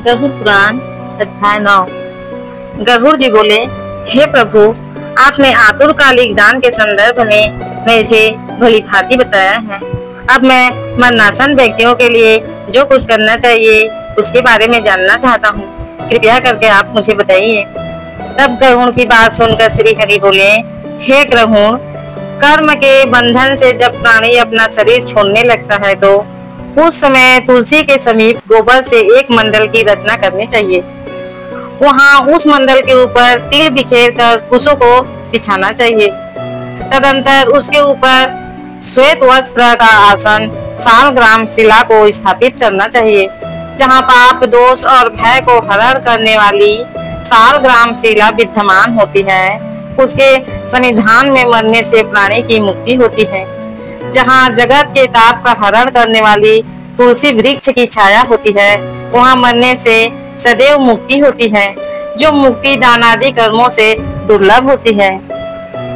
गरुड़ पुराण अध्याय 9। गरुड़ जी बोले, हे प्रभु, आपने आतुरकालिक दान के संदर्भ में मुझे भली भांति बताया है। अब मैं मरणासन व्यक्तियों के लिए जो कुछ करना चाहिए उसके बारे में जानना चाहता हूँ। कृपया करके आप मुझे बताइए। तब ग्रहुण की बात सुनकर श्री हरि बोले, हे ग्रहुण, कर्म के बंधन से जब प्राणी अपना शरीर छोड़ने लगता है तो उस समय तुलसी के समीप गोबर से एक मंडल की रचना करनी चाहिए। वहाँ उस मंडल के ऊपर तिल बिखेर कर कुशों को बिछाना चाहिए। तदंतर उसके ऊपर श्वेत वस्त्र का आसन सालग्राम शिला को स्थापित करना चाहिए। जहाँ पाप दोष और भय को हरण करने वाली सालग्राम शिला विद्यमान होती है, उसके सन्निधान में मरने से प्राणी की मुक्ति होती है। जहाँ जगत के ताप का हरण करने वाली तुलसी वृक्ष की छाया होती है, वहाँ मरने से सदैव मुक्ति होती है, जो मुक्ति दानादि कर्मों से दुर्लभ होती है।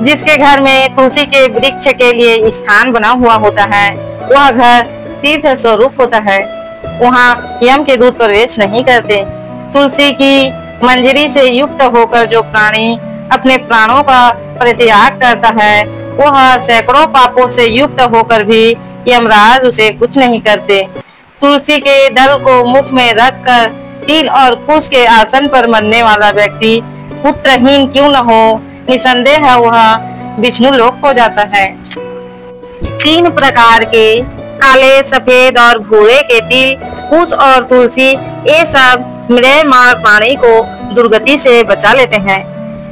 जिसके घर में तुलसी के वृक्ष के लिए स्थान बना हुआ होता है, वह घर तीर्थ स्वरूप होता है। वहाँ यम के दूत प्रवेश नहीं करते। तुलसी की मंजरी से युक्त होकर जो प्राणी अपने प्राणों का परित्याग करता है, वह सैकड़ों पापों से युक्त होकर भी यमराज उसे कुछ नहीं करते। तुलसी के दल को मुख में रखकर तिल और कुश के आसन पर मरने वाला व्यक्ति पुत्रहीन क्यों न हो, निसंदेह वह विष्णु लोक हो जाता है। 3 प्रकार के काले, सफेद और भूरे के तिल, कुश और तुलसी, ये सब म्रियमाण प्राणी को दुर्गति से बचा लेते हैं।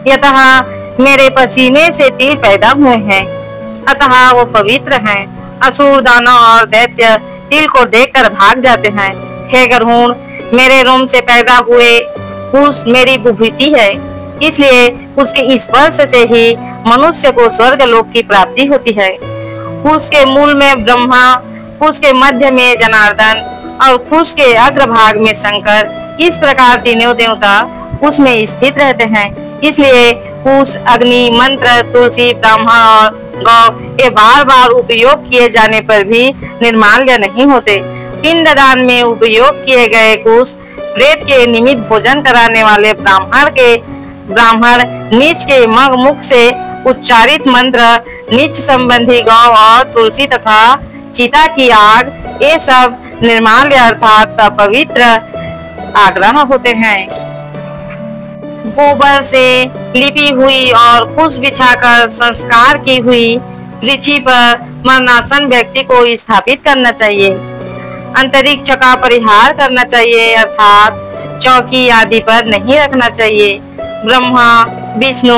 यतः मेरे पसीने से तिल पैदा हुए हैं, अतः वो पवित्र हैं। असुर, दानव और दैत्य तिल को देखकर भाग जाते हैं। हे गरुड़, मेरे रोम से पैदा हुए कुश मेरी विभूति है, इसलिए उसके स्पर्श से ही मनुष्य को स्वर्ग लोक की प्राप्ति होती है। कुश के मूल में ब्रह्मा, कुश के मध्य में जनार्दन और कुश के अग्रभाग में शंकर, इस प्रकार तीनों देवता कुश में स्थित रहते हैं। इसलिए कुश, अग्नि, मंत्र, तुलसी, ब्रह्मा और गौ ये बार बार उपयोग किए जाने पर भी निर्माल्य नहीं होते। पिंडदान में उपयोग किए गए कुश प्रेत के निमित्त भोजन कराने वाले ब्राह्मण नीच के मुख से उच्चारित मंत्र, नीच संबंधी गौ और तुलसी तथा चिता की आग, ये सब निर्माल्य अर्थात पवित्र आग्रह होते हैं। गोबर से लिपी हुई और कुश बिछाकर संस्कार की हुई पृथ्वी पर मरणासन व्यक्ति को स्थापित करना चाहिए। अंतरिक्ष का परिहार करना चाहिए, अर्थात चौकी आदि पर नहीं रखना चाहिए। ब्रह्मा, विष्णु,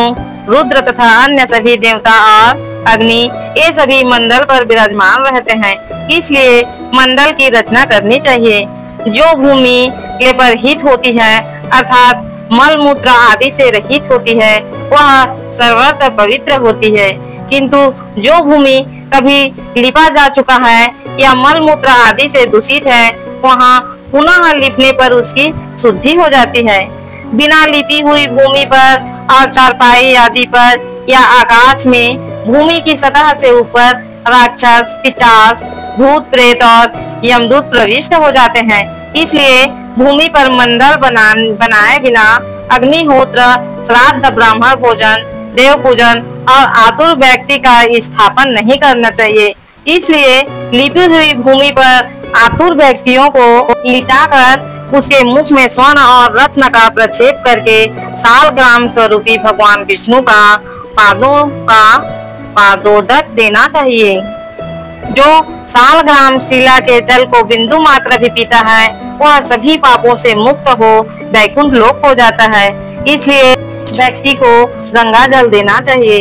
रुद्र तथा अन्य सभी देवता और अग्नि, ये सभी मंडल पर विराजमान रहते हैं। इसलिए मंडल की रचना करनी चाहिए। जो भूमि लेपरहित होती है, अर्थात मल मूत्र आदि से रहित होती है, वह सर्वत्र पवित्र होती है। किंतु जो भूमि कभी लिपा जा चुका है या मल मूत्र आदि से दूषित है, वहाँ पुनः लिपने पर उसकी शुद्धि हो जाती है। बिना लिपी हुई भूमि पर और चारपाई आदि पर या आकाश में भूमि की सतह से ऊपर राक्षस, पिशाच, भूत, प्रेत और यमदूत प्रविष्ट हो जाते हैं। इसलिए भूमि पर मंडल बनाए बिना अग्निहोत्र, श्राद्ध, ब्राह्मण भोजन, देव पूजन और आतुर व्यक्ति का स्थापन नहीं करना चाहिए। इसलिए लिपी हुई भूमि पर आतुर व्यक्तियों को लिटाकर उसके मुख में स्वर्ण और रत्न का प्रक्षेप करके सालग्राम स्वरूपी भगवान विष्णु का पादोदक देना चाहिए। जो सालग्राम शिला के जल को बिंदु मात्र भी पीता है, वह सभी पापों से मुक्त हो वैकुंठ लोक हो जाता है। इसलिए व्यक्ति को गंगा जल देना चाहिए।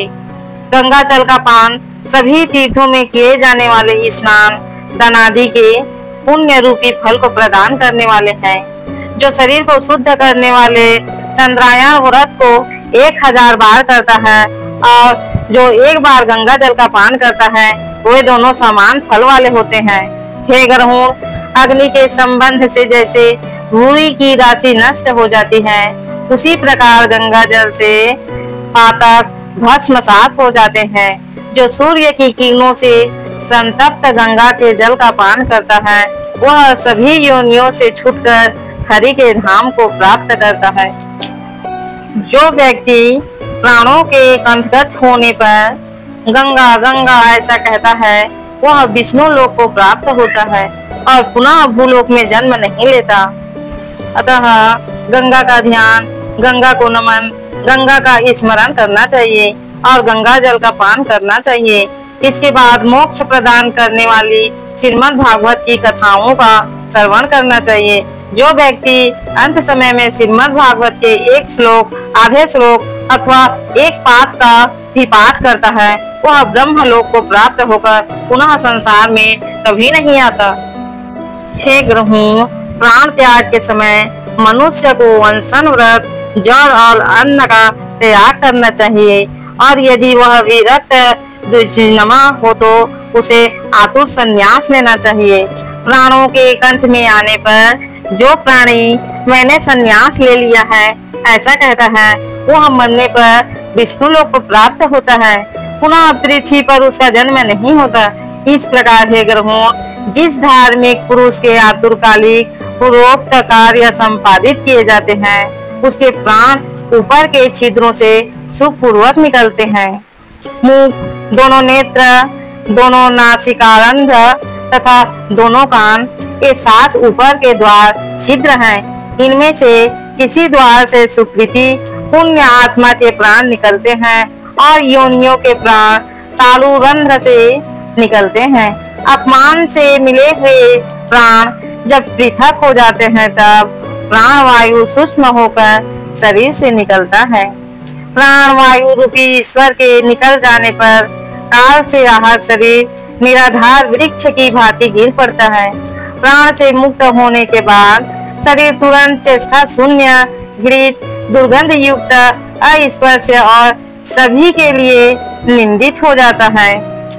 गंगा जल का पान सभी तीर्थों में किए जाने वाले स्नान दानादि के पुण्य रूपी फल को प्रदान करने वाले हैं। जो शरीर को शुद्ध करने वाले चंद्रायण व्रत को 1000 बार करता है और जो एक बार गंगा जल का पान करता है, वे दोनों समान फल वाले होते हैं। हे गरुड़, अग्नि के संबंध से जैसे भूमि की राशि नष्ट हो जाती है, उसी प्रकार गंगा जल से पातक भस्मसात हो जाते हैं। जो सूर्य की किरणों से संतप्त गंगा के जल का पान करता है, वह सभी योनियों से छूटकर हरि के धाम को प्राप्त करता है। जो व्यक्ति प्राणों के कंठगत होने पर गंगा गंगा ऐसा कहता है, वह विष्णु लोक को प्राप्त होता है और पुनः भूलोक में जन्म नहीं लेता। अतः गंगा का ध्यान, गंगा को नमन, गंगा का स्मरण करना चाहिए और गंगा जल का पान करना चाहिए। इसके बाद मोक्ष प्रदान करने वाली श्रीमद् भागवत की कथाओं का श्रवण करना चाहिए। जो व्यक्ति अंत समय में श्रीमद् भागवत के एक श्लोक, आधे श्लोक अथवा एक पाठ का भी पाठ करता है, वह ब्रह्म लोक को प्राप्त होकर पुनः संसार में कभी नहीं आता। हे ग्रहों, प्राण त्याग के समय मनुष्य को अनशन व्रत, जल और अन्न का त्याग करना चाहिए और यदि वह विरक्त दुर्जन्मा हो तो उसे आतुर संन्यास लेना चाहिए। प्राणों के कंठ में आने पर जो प्राणी मैंने संन्यास ले लिया है ऐसा कहता है, वह मरने पर विष्णु लोक को प्राप्त होता है, पुनः पृथ्वी पर उसका जन्म नहीं होता। इस प्रकार हे ग्रहों, जिस धार्मिक पुरुष के आतुरकालिक पूर्वोक्त कार्य संपादित किए जाते हैं, उसके प्राण ऊपर के छिद्रों से सुखपूर्वक निकलते हैं। मुख, दोनों नेत्र, दोनों नासिकारंध्र तथा दोनों कान के साथ ऊपर के द्वार छिद्र हैं। इनमें से किसी द्वार से सुकृति पुण्य आत्मा के प्राण निकलते हैं और योनियों के प्राण तालु रंध्र से निकलते हैं। अपमान से मिले हुए प्राण जब पृथक हो जाते हैं तब प्राण वायु सूक्ष्म होकर शरीर से निकलता है। प्राण वायु रूपी ईश्वर के निकल जाने पर काल से आहत शरीर निराधार वृक्ष की भांति गिर पड़ता है। प्राण से मुक्त होने के बाद शरीर तुरंत चेष्टा शून्य, घृत, दुर्गंध युक्त, अस्पर्श और सभी के लिए निंदित हो जाता है।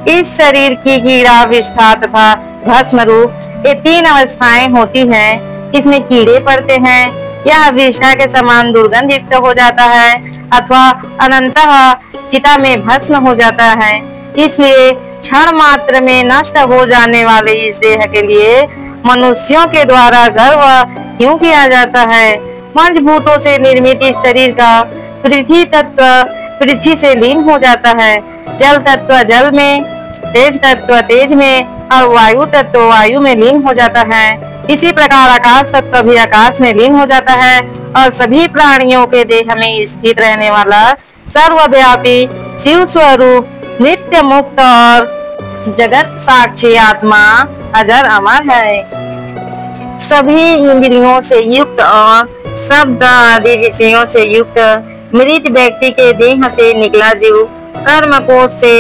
इस शरीर की कीड़ा, विष्ठा तथा भस्म रूप ये तीन अवस्थाएं होती हैं। इसमें कीड़े पड़ते हैं, यह विष्ठा के समान दुर्गंध युक्त हो जाता है अथवा अनंतः चिता में भस्म हो जाता है। इसलिए क्षण मात्र में नष्ट हो जाने वाले इस देह के लिए मनुष्यों के द्वारा गर्व क्यों किया जाता है? पंचभूतों से निर्मित इस शरीर का पृथ्वी तत्व पृथ्वी से लीन हो जाता है, जल तत्व जल में, तेज तत्व तेज में और वायु तत्व वायु में लीन हो जाता है। इसी प्रकार आकाश तत्व भी आकाश में लीन हो जाता है और सभी प्राणियों के देह में स्थित रहने वाला सर्वव्यापी शिव स्वरूप नित्य मुक्त और जगत साक्षी आत्मा अजर अमर है। सभी इंद्रियों से युक्त और शब्द आदि विषयों से युक्त मृत व्यक्ति के देह से निकला जीव कर्म कोश से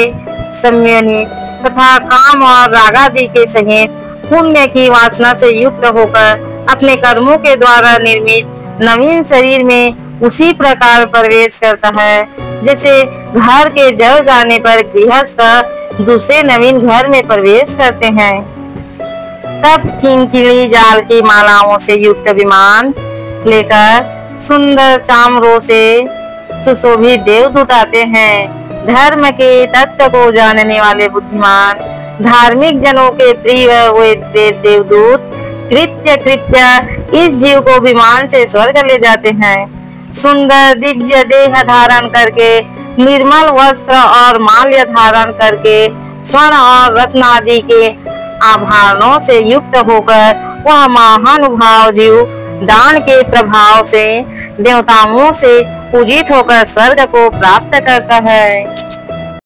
संयमित तथा काम और रागादि के सहित पुण्य की वासना से युक्त होकर अपने कर्मों के द्वारा निर्मित नवीन शरीर में उसी प्रकार प्रवेश करता है जैसे घर के जल जाने पर गृहस्थ दूसरे नवीन घर में प्रवेश करते हैं। तब किंकिली जाल की मालाओं से युक्त विमान लेकर सुंदर चामरों से सुशोभित देवदूत आते हैं। धर्म के तत्व को जानने वाले बुद्धिमान धार्मिक जनों के प्रिय हुए देवदूत कृत्य कृत्य इस जीव को विमान से स्वर्ग ले जाते हैं। सुंदर दिव्य देह धारण करके, निर्मल वस्त्र और माल्य धारण करके, स्वर्ण और रत्न आदि के आभरणों से युक्त होकर वह महानुभाव जीव दान के प्रभाव से देवताओं से पूजित होकर स्वर्ग को प्राप्त करता है।